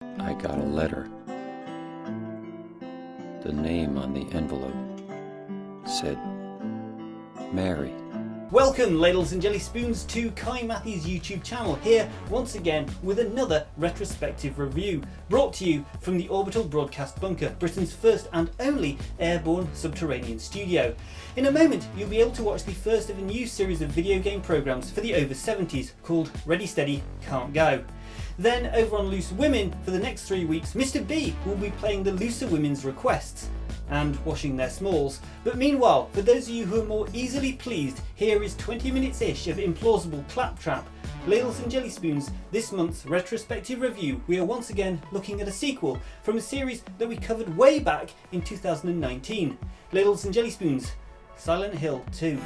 I got a letter. The name on the envelope said Mary. Welcome, ladles and jelly spoons, to Kohigh Mathy's YouTube channel, here once again with another retrospective review, brought to you from the Orbital Broadcast Bunker, Britain's first and only airborne subterranean studio. In a moment, you'll be able to watch the first of a new series of video game programmes for the over 70s called Ready Steady Can't Go. Then, over on Loose Women, for the next 3 weeks, Mr. B will be playing the Looser Women's Requests and washing their smalls. But meanwhile, for those of you who are more easily pleased, here is 20 minutes-ish of implausible claptrap. Ladles and jelly spoons, this month's retrospective review, we are once again looking at a sequel from a series that we covered way back in 2019. Ladles and jelly spoons, Silent Hill 2.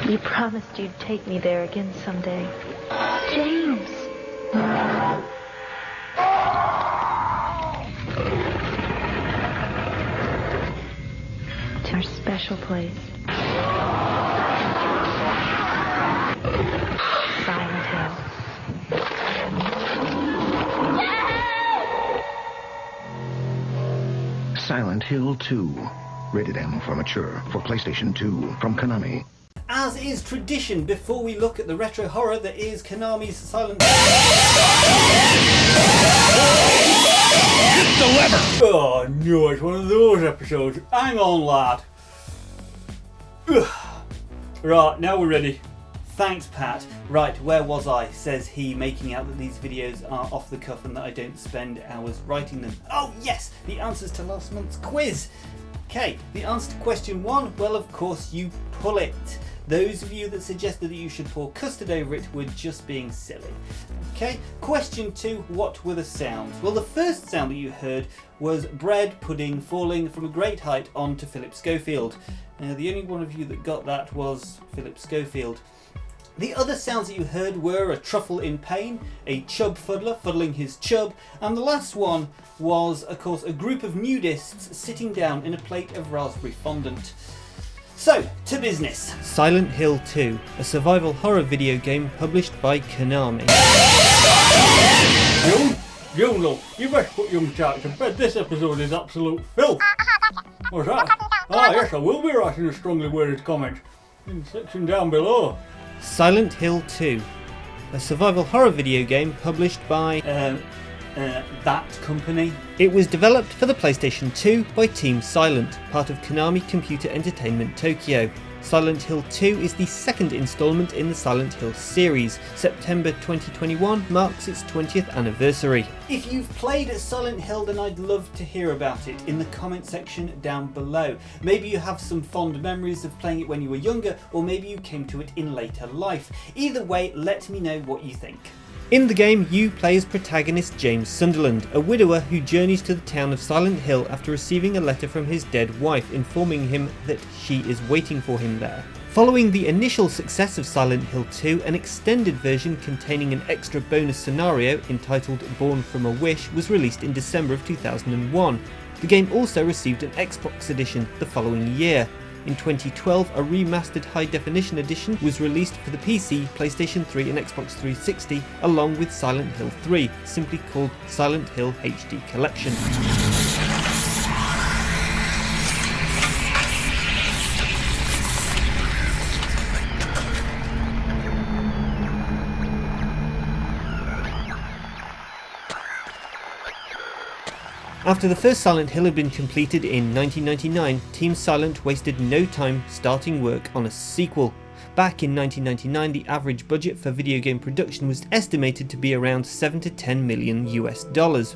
You promised you'd take me there again someday. James! To our special place. Silent Hill. Silent Hill 2. Rated M for mature. For PlayStation 2. From Konami. As is tradition, before we look at the retro horror that is Konami's Silent Hit the lever! Oh no, it's one of those episodes. Hang on, lad. Ugh. Right, now we're ready. Thanks, Pat. Right, where was I? Says he, making out that these videos are off the cuff and that I don't spend hours writing them. Oh yes, the answers to last month's quiz. Okay, the answer to question 1, well, of course you pull it. Those of you that suggested that you should pour custard over it were just being silly. Okay, question 2, what were the sounds? Well, the first sound that you heard was bread pudding falling from a great height onto Philip Schofield. Now, the only one of you that got that was Philip Schofield. The other sounds that you heard were a truffle in pain, a chub fuddler fuddling his chub, and the last one was, of course, a group of nudists sitting down in a plate of raspberry fondant. So, to business. Silent Hill 2, a survival horror video game published by Konami. You best put young Jack to bed. This episode is absolute filth. What's that? Ah yes, I will be writing a strongly worded comment in the section down below. Silent Hill 2, a survival horror video game published by that company. It was developed for the PlayStation 2 by Team Silent, part of Konami Computer Entertainment Tokyo. Silent Hill 2 is the second installment in the Silent Hill series. September 2021 marks its 20th anniversary. If you've played Silent Hill, then I'd love to hear about it in the comment section down below. Maybe you have some fond memories of playing it when you were younger, or maybe you came to it in later life. Either way, let me know what you think. In the game, you play as protagonist James Sunderland, a widower who journeys to the town of Silent Hill after receiving a letter from his dead wife informing him that she is waiting for him there. Following the initial success of Silent Hill 2, an extended version containing an extra bonus scenario entitled Born from a Wish was released in December of 2001. The game also received an Xbox edition the following year. In 2012, a remastered high-definition edition was released for the PC, PlayStation 3 and Xbox 360, along with Silent Hill 3, simply called Silent Hill HD Collection. After the first Silent Hill had been completed in 1999, Team Silent wasted no time starting work on a sequel. Back in 1999, the average budget for video game production was estimated to be around $7 to $10 million US,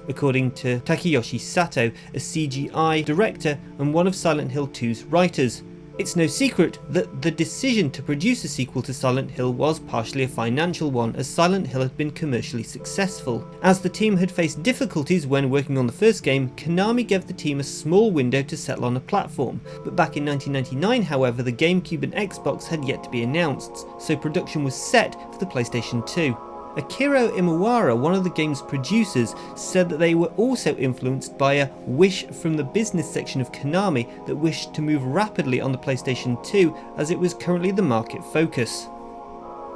according to Takeyoshi Sato, a CGI director and one of Silent Hill 2's writers. It's no secret that the decision to produce a sequel to Silent Hill was partially a financial one, as Silent Hill had been commercially successful. As the team had faced difficulties when working on the first game, Konami gave the team a small window to settle on a platform, but back in 1999, however, the GameCube and Xbox had yet to be announced, so production was set for the PlayStation 2. Akira Imawara, one of the game's producers, said that they were also influenced by a wish from the business section of Konami that wished to move rapidly on the PlayStation 2 as it was currently the market focus.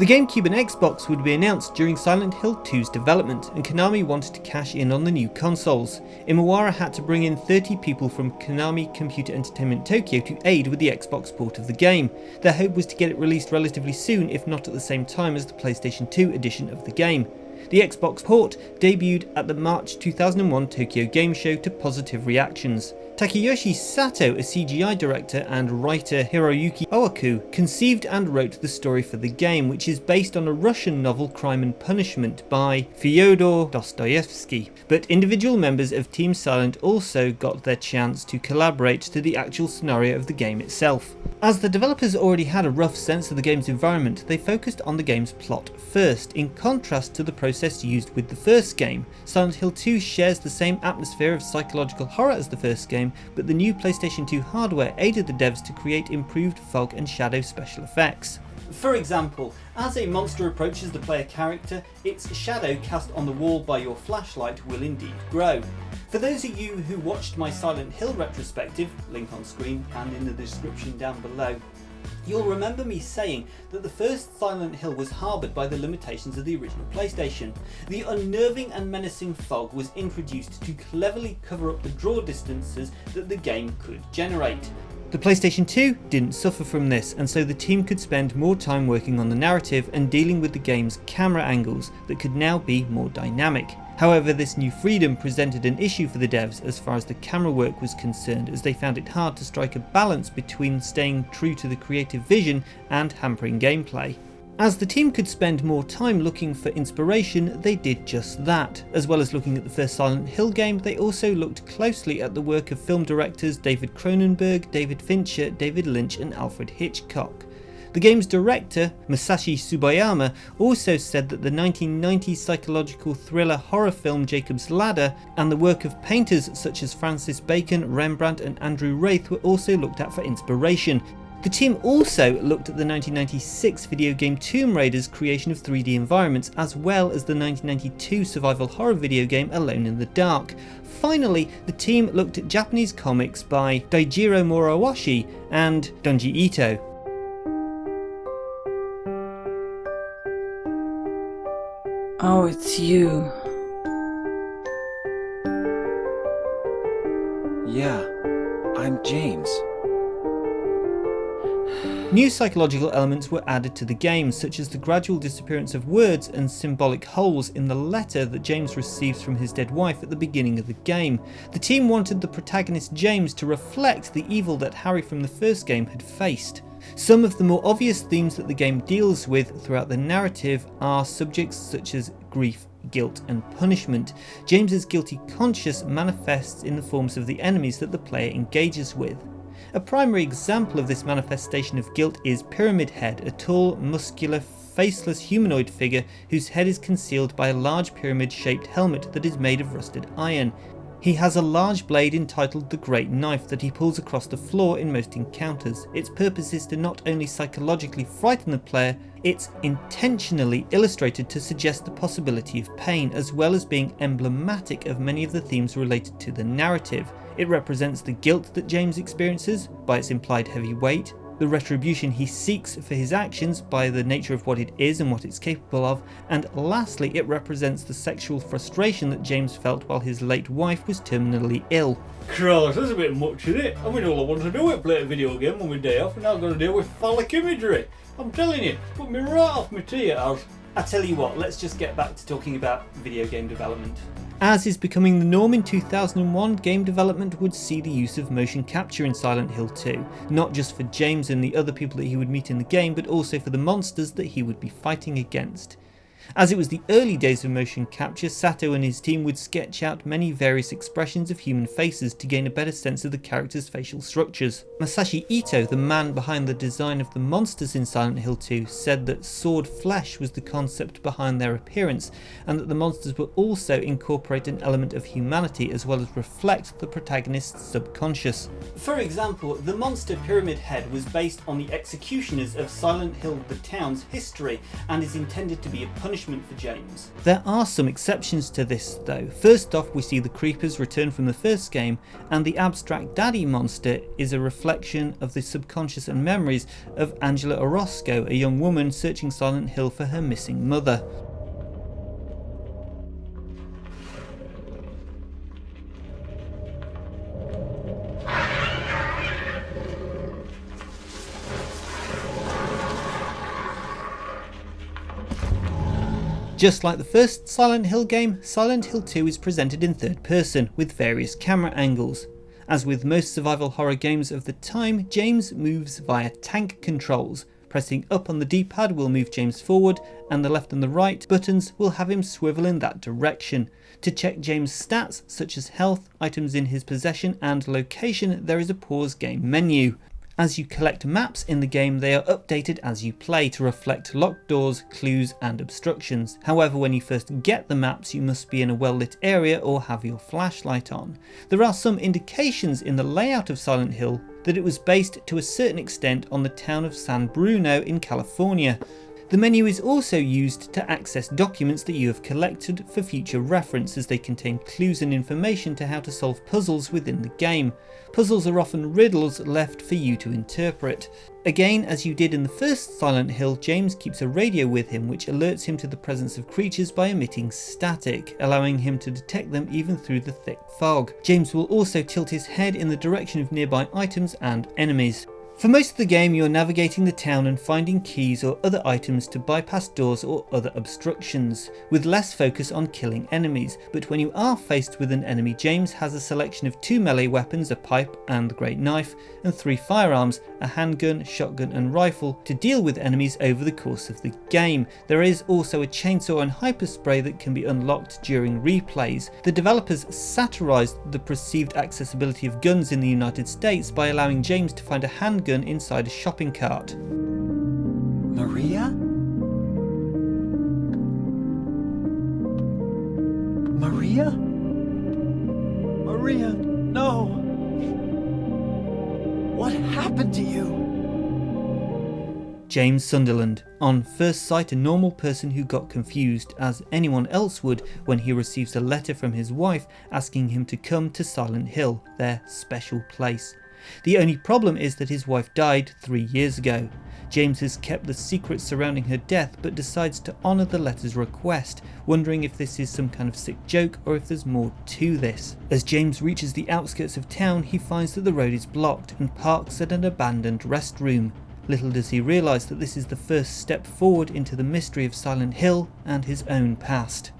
The GameCube and Xbox would be announced during Silent Hill 2's development, and Konami wanted to cash in on the new consoles. Imawara had to bring in 30 people from Konami Computer Entertainment Tokyo to aid with the Xbox port of the game. Their hope was to get it released relatively soon, if not at the same time as the PlayStation 2 edition of the game. The Xbox port debuted at the March 2001 Tokyo Game Show to positive reactions. Takeyoshi Sato, a CGI director, and writer Hiroyuki Owaku conceived and wrote the story for the game, which is based on a Russian novel Crime and Punishment by Fyodor Dostoevsky. But individual members of Team Silent also got their chance to collaborate to the actual scenario of the game itself. As the developers already had a rough sense of the game's environment, they focused on the game's plot first, in contrast to the process used with the first game. Silent Hill 2 shares the same atmosphere of psychological horror as the first game, but the new PlayStation 2 hardware aided the devs to create improved fog and shadow special effects. For example, as a monster approaches the player character, its shadow cast on the wall by your flashlight will indeed grow. For those of you who watched my Silent Hill retrospective, link on screen and in the description down below, you'll remember me saying that the first Silent Hill was harboured by the limitations of the original PlayStation. The unnerving and menacing fog was introduced to cleverly cover up the draw distances that the game could generate. The PlayStation 2 didn't suffer from this, and so the team could spend more time working on the narrative and dealing with the game's camera angles that could now be more dynamic. However, this new freedom presented an issue for the devs as far as the camera work was concerned, as they found it hard to strike a balance between staying true to the creative vision and hampering gameplay. As the team could spend more time looking for inspiration, they did just that. As well as looking at the first Silent Hill game, they also looked closely at the work of film directors David Cronenberg, David Fincher, David Lynch and Alfred Hitchcock. The game's director, Masashi Tsubayama, also said that the 1990s psychological thriller horror film Jacob's Ladder and the work of painters such as Francis Bacon, Rembrandt and Andrew Wraith were also looked at for inspiration. The team also looked at the 1996 video game Tomb Raider's creation of 3D environments, as well as the 1992 survival horror video game Alone in the Dark. Finally, the team looked at Japanese comics by Daijiro Murawashi and Donji Ito. Oh, it's you. Yeah, I'm James. New psychological elements were added to the game, such as the gradual disappearance of words and symbolic holes in the letter that James receives from his dead wife at the beginning of the game. The team wanted the protagonist James to reflect the evil that Harry from the first game had faced. Some of the more obvious themes that the game deals with throughout the narrative are subjects such as grief, guilt and punishment. James's guilty conscience manifests in the forms of the enemies that the player engages with. A primary example of this manifestation of guilt is Pyramid Head, a tall, muscular, faceless humanoid figure whose head is concealed by a large pyramid-shaped helmet that is made of rusted iron. He has a large blade entitled the Great Knife that he pulls across the floor in most encounters. Its purpose is to not only psychologically frighten the player, it's intentionally illustrated to suggest the possibility of pain, as well as being emblematic of many of the themes related to the narrative. It represents the guilt that James experiences by its implied heavy weight, the retribution he seeks for his actions by the nature of what it is and what it's capable of, and lastly it represents the sexual frustration that James felt while his late wife was terminally ill. Christ, that's a bit much, isn't it? I mean, all I want to do is play a video game on my day off, and now I've got to deal with phallic imagery. I'm telling you, it's put me right off my tee, it has. I tell you what, let's just get back to talking about video game development. As is becoming the norm in 2001, game development would see the use of motion capture in Silent Hill 2, not just for James and the other people that he would meet in the game, but also for the monsters that he would be fighting against. As it was the early days of motion capture, Sato and his team would sketch out many various expressions of human faces to gain a better sense of the characters' facial structures. Masashi Ito, the man behind the design of the monsters in Silent Hill 2, said that sword flesh was the concept behind their appearance, and that the monsters would also incorporate an element of humanity as well as reflect the protagonist's subconscious. For example, the monster Pyramid Head was based on the executioners of Silent Hill the town's history, and is intended to be a punishment punishment for James. There are some exceptions to this though. First off, we see the creepers return from the first game, and the abstract daddy monster is a reflection of the subconscious and memories of Angela Orozco, a young woman searching Silent Hill for her missing mother. Just like the first Silent Hill game, Silent Hill 2 is presented in third person, with various camera angles. As with most survival horror games of the time, James moves via tank controls. Pressing up on the D-pad will move James forward, and the left and the right buttons will have him swivel in that direction. To check James' stats, such as health, items in his possession and location, there is a pause game menu. As you collect maps in the game, they are updated as you play to reflect locked doors, clues and obstructions. However, when you first get the maps, you must be in a well-lit area or have your flashlight on. There are some indications in the layout of Silent Hill that it was based to a certain extent on the town of San Bruno in California. The menu is also used to access documents that you have collected for future reference, as they contain clues and information to how to solve puzzles within the game. Puzzles are often riddles left for you to interpret. Again, as you did in the first Silent Hill, James keeps a radio with him which alerts him to the presence of creatures by emitting static, allowing him to detect them even through the thick fog. James will also tilt his head in the direction of nearby items and enemies. For most of the game, you are navigating the town and finding keys or other items to bypass doors or other obstructions, with less focus on killing enemies. But when you are faced with an enemy, James has a selection of 2 melee weapons, a pipe and the great knife, and 3 firearms, a handgun, shotgun and rifle, to deal with enemies over the course of the game. There is also a chainsaw and hyperspray that can be unlocked during replays. The developers satirized the perceived accessibility of guns in the United States by allowing James to find a handgun inside a shopping cart. Maria? Maria? Maria, no! What happened to you? James Sunderland, on first sight a normal person who got confused, as anyone else would, when he receives a letter from his wife asking him to come to Silent Hill, their special place. The only problem is that his wife died 3 years ago. James has kept the secret surrounding her death, but decides to honour the letter's request, wondering if this is some kind of sick joke or if there's more to this. As James reaches the outskirts of town, he finds that the road is blocked and parks at an abandoned restroom. Little does he realise that this is the first step forward into the mystery of Silent Hill and his own past.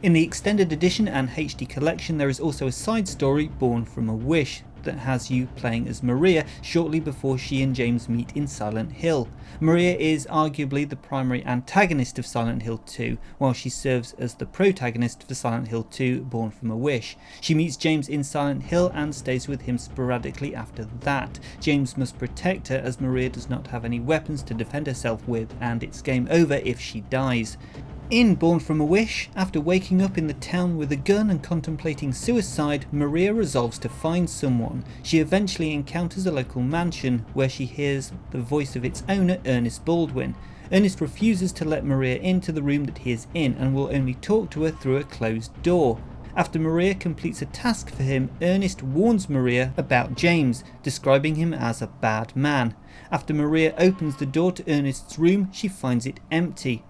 In the extended edition and HD collection, there is also a side story, Born from a Wish, that has you playing as Maria shortly before she and James meet in Silent Hill. Maria is arguably the primary antagonist of Silent Hill 2, while she serves as the protagonist for Silent Hill 2 Born from a Wish. She meets James in Silent Hill and stays with him sporadically after that. James must protect her as Maria does not have any weapons to defend herself with, and it's game over if she dies. In Born from a Wish, after waking up in the town with a gun and contemplating suicide, Maria resolves to find someone. She eventually encounters a local mansion where she hears the voice of its owner, Ernest Baldwin. Ernest refuses to let Maria into the room that he is in and will only talk to her through a closed door. After Maria completes a task for him, Ernest warns Maria about James, describing him as a bad man. After Maria opens the door to Ernest's room, she finds it empty.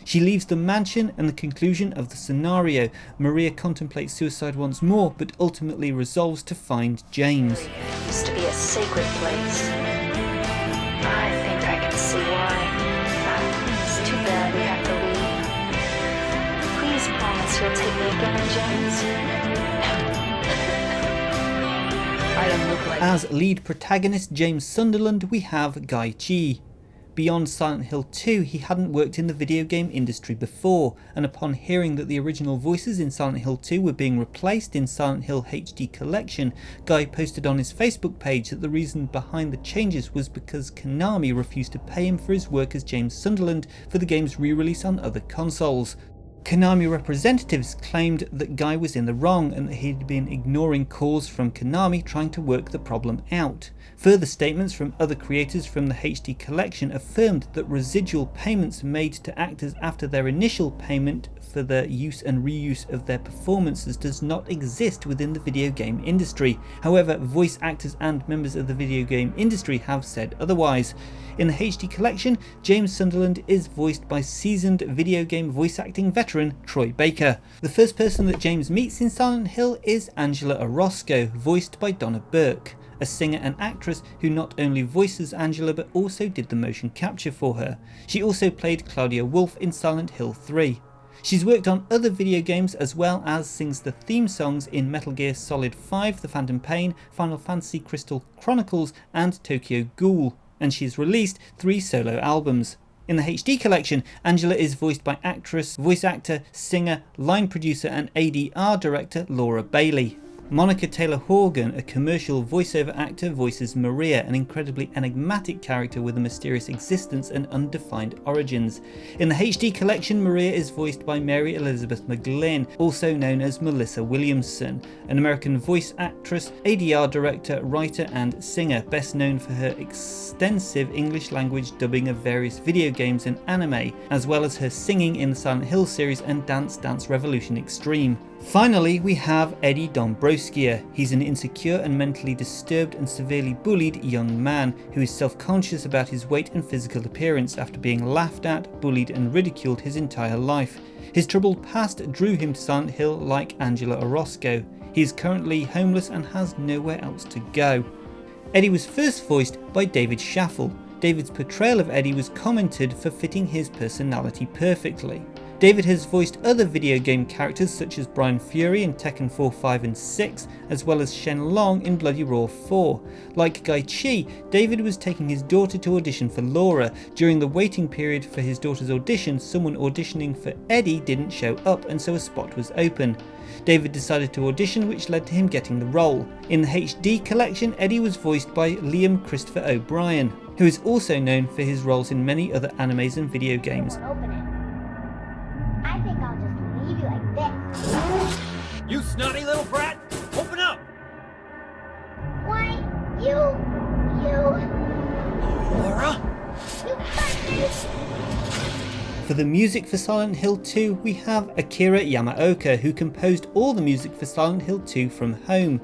She leaves the mansion, and the conclusion of the scenario. Maria contemplates suicide once more, but ultimately resolves to find James. It used to be a sacred place. I think I can see why. It's too bad we have to leave. Please promise you'll take me again, James. I don't look like... As lead protagonist James Sunderland, we have Guy Chi. Beyond Silent Hill 2, he hadn't worked in the video game industry before, and upon hearing that the original voices in Silent Hill 2 were being replaced in Silent Hill HD Collection, Guy posted on his Facebook page that the reason behind the changes was because Konami refused to pay him for his work as James Sunderland for the game's re-release on other consoles. Konami representatives claimed that Guy was in the wrong and that he'd been ignoring calls from Konami trying to work the problem out. Further statements from other creators from the HD collection affirmed that residual payments made to actors after their initial payment for the use and reuse of their performances does not exist within the video game industry. However, voice actors and members of the video game industry have said otherwise. In the HD collection, James Sunderland is voiced by seasoned video game voice acting veteran Troy Baker. The first person that James meets in Silent Hill is Angela Orozco, voiced by Donna Burke, a singer and actress who not only voices Angela but also did the motion capture for her. She also played Claudia Wolf in Silent Hill 3. She's worked on other video games as well as sings the theme songs in Metal Gear Solid 5, The Phantom Pain, Final Fantasy Crystal Chronicles and Tokyo Ghoul, and she's released 3 solo albums. In the HD collection, Angela is voiced by actress, voice actor, singer, line producer and ADR director Laura Bailey. Monica Taylor Horgan, a commercial voiceover actor, voices Maria, an incredibly enigmatic character with a mysterious existence and undefined origins. In the HD collection, Maria is voiced by Mary Elizabeth McGlynn, also known as Melissa Williamson, an American voice actress, ADR director, writer and singer, best known for her extensive English language dubbing of various video games and anime, as well as her singing in the Silent Hill series and Dance Dance Revolution Extreme. Finally, we have Eddie Dombrowskier. He's an insecure and mentally disturbed and severely bullied young man who is self-conscious about his weight and physical appearance after being laughed at, bullied and ridiculed his entire life. His troubled past drew him to Silent Hill like Angela Orozco. He is currently homeless and has nowhere else to go. Eddie was first voiced by David Schaffel. David's portrayal of Eddie was commented for fitting his personality perfectly. David has voiced other video game characters such as Brian Fury in Tekken 4, 5 and 6, as well as Shen Long in Bloody Roar 4. Like Guy Chi, David was taking his daughter to audition for Laura. During the waiting period for his daughter's audition, someone auditioning for Eddie didn't show up and so a spot was open. David decided to audition, which led to him getting the role. In the HD collection, Eddie was voiced by Liam Christopher O'Brien, who is also known for his roles in many other animes and video games. Open it. I think I'll just leave you like this. You snotty little brat! Open up! Why, you... Laura? You bastard! For the music for Silent Hill 2, we have Akira Yamaoka, who composed all the music for Silent Hill 2 from home.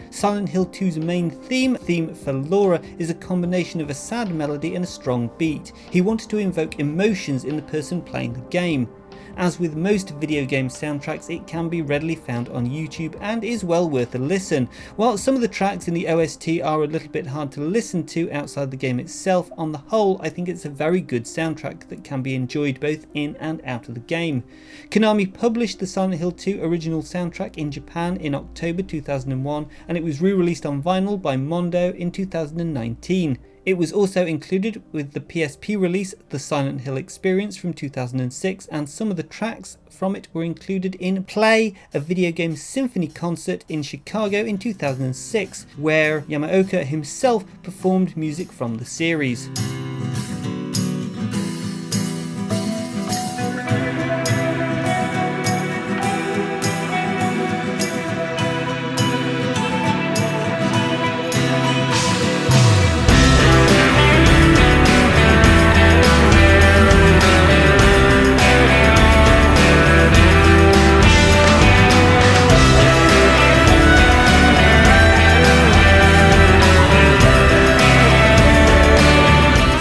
Silent Hill 2's main theme for Laura, is a combination of a sad melody and a strong beat. He wanted to invoke emotions in the person playing the game. As with most video game soundtracks, it can be readily found on YouTube and is well worth a listen. While some of the tracks in the OST are a little bit hard to listen to outside the game itself, on the whole I think it's a very good soundtrack that can be enjoyed both in and out of the game. Konami published the Silent Hill 2 original soundtrack in Japan in October 2001 and it was re-released on vinyl by Mondo in 2019. It was also included with the PSP release The Silent Hill Experience from 2006, and some of the tracks from it were included in Play, a video game symphony concert in Chicago in 2006, where Yamaoka himself performed music from the series.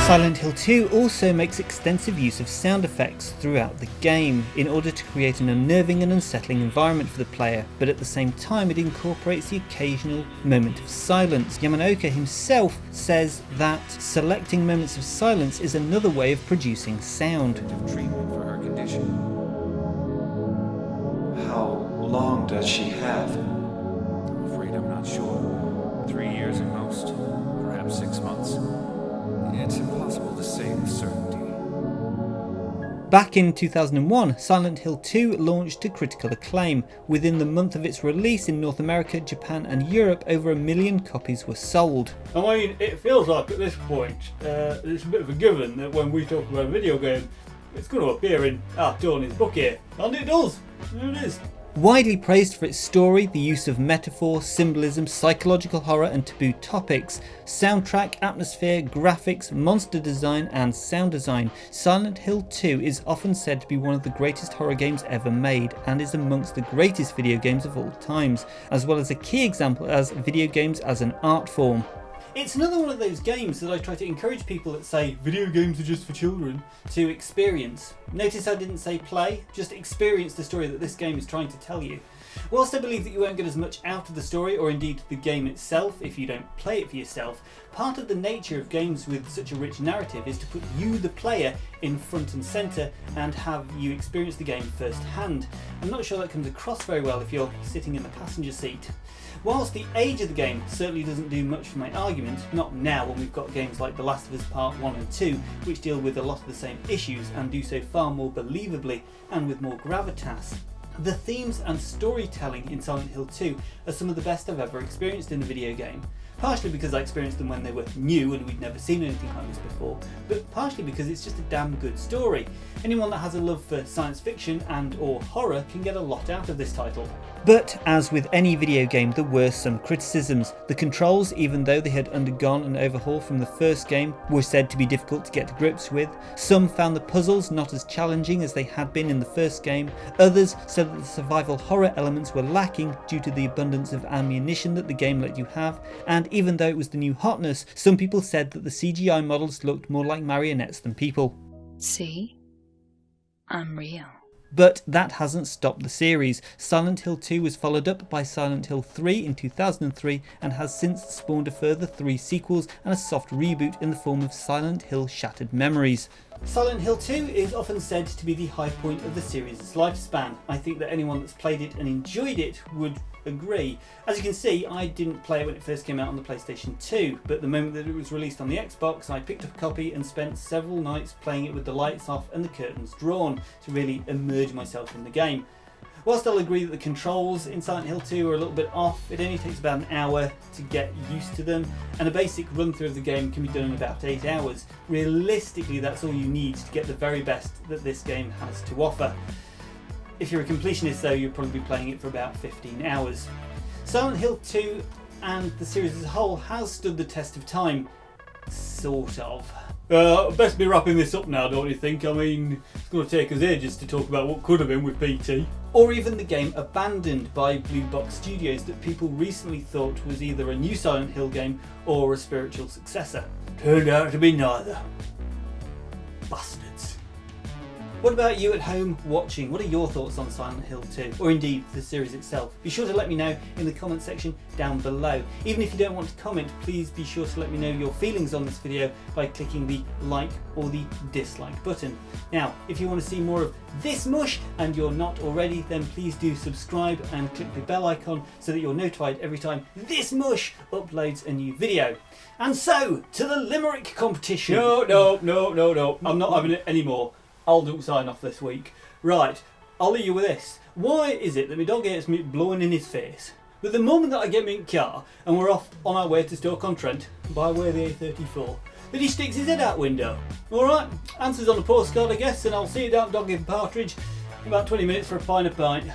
Silent Hill 2 also makes extensive use of sound effects throughout the game in order to create an unnerving and unsettling environment for the player, but at the same time it incorporates the occasional moment of silence. Yamaoka himself says that selecting moments of silence is another way of producing sound. Treatment for her condition. How long does she have? I'm afraid I'm not sure. 3 years at most, perhaps 6 months. It's impossible to say with certainty. Back in 2001, Silent Hill 2 launched to critical acclaim. Within the month of its release in North America, Japan and Europe, over 1 million copies were sold. I mean, it feels like at this point, it's a bit of a given that when we talk about a video game, it's going to appear in our Tony's book here. And it does. There it is. Widely praised for its story, the use of metaphor, symbolism, psychological horror and taboo topics, soundtrack, atmosphere, graphics, monster design and sound design, Silent Hill 2 is often said to be one of the greatest horror games ever made and is amongst the greatest video games of all times, as well as a key example as video games as an art form. It's another one of those games that I try to encourage people that say video games are just for children to experience. Notice I didn't say play, just experience the story that this game is trying to tell you. Whilst I believe that you won't get as much out of the story or indeed the game itself if you don't play it for yourself, part of the nature of games with such a rich narrative is to put you, the player, in front and centre and have you experience the game firsthand. I'm not sure that comes across very well if you're sitting in the passenger seat. Whilst the age of the game certainly doesn't do much for my argument, not now when we've got games like The Last of Us Part 1 and 2 which deal with a lot of the same issues and do so far more believably and with more gravitas. The themes and storytelling in Silent Hill 2 are some of the best I've ever experienced in a video game. Partially because I experienced them when they were new and we'd never seen anything like this before, but partially because it's just a damn good story. Anyone that has a love for science fiction and or horror can get a lot out of this title. But as with any video game, there were some criticisms. The controls, even though they had undergone an overhaul from the first game, were said to be difficult to get to grips with. Some found the puzzles not as challenging as they had been in the first game. Others said that the survival horror elements were lacking due to the abundance of ammunition that the game let you have, and even though it was the new hotness, some people said that the CGI models looked more like marionettes than people. See? I'm real. But that hasn't stopped the series. Silent Hill 2 was followed up by Silent Hill 3 in 2003 and has since spawned a further 3 sequels and a soft reboot in the form of Silent Hill Shattered Memories. Silent Hill 2 is often said to be the high point of the series' lifespan. I think that anyone that's played it and enjoyed it would agree. As you can see, I didn't play it when it first came out on the PlayStation 2, but the moment that it was released on the Xbox, I picked up a copy and spent several nights playing it with the lights off and the curtains drawn to really immerse myself in the game. Whilst I'll agree that the controls in Silent Hill 2 are a little bit off, it only takes about an hour to get used to them, and a basic run through of the game can be done in about 8 hours. Realistically, that's all you need to get the very best that this game has to offer. If you're a completionist though, you'll probably be playing it for about 15 hours. Silent Hill 2 and the series as a whole has stood the test of time. Sort of. Best be wrapping this up now, don't you think? I mean, it's going to take us ages to talk about what could have been with PT. Or even the game abandoned by Blue Box Studios that people recently thought was either a new Silent Hill game or a spiritual successor. Turned out to be neither. Bastards. What about you at home watching? What are your thoughts on Silent Hill 2, or indeed the series itself? Be sure to let me know in the comment section down below. Even if you don't want to comment, please be sure to let me know your feelings on this video by clicking the like or the dislike button. Now, if you want to see more of this mush and you're not already, then please do subscribe and click the bell icon so that you're notified every time this mush uploads a new video. And so, to the Limerick competition. No, I'm not having it anymore. I'll do sign off this week. Right, I'll leave you with this. Why is it that my dog hates me blowing in his face, but the moment that I get me in the car and we're off on our way to Stoke-on-Trent by way of the A34, that he sticks his head out window? Alright, answers on a postcard I guess, and I'll see you down Dog and Partridge in about 20 minutes for a pint of pint.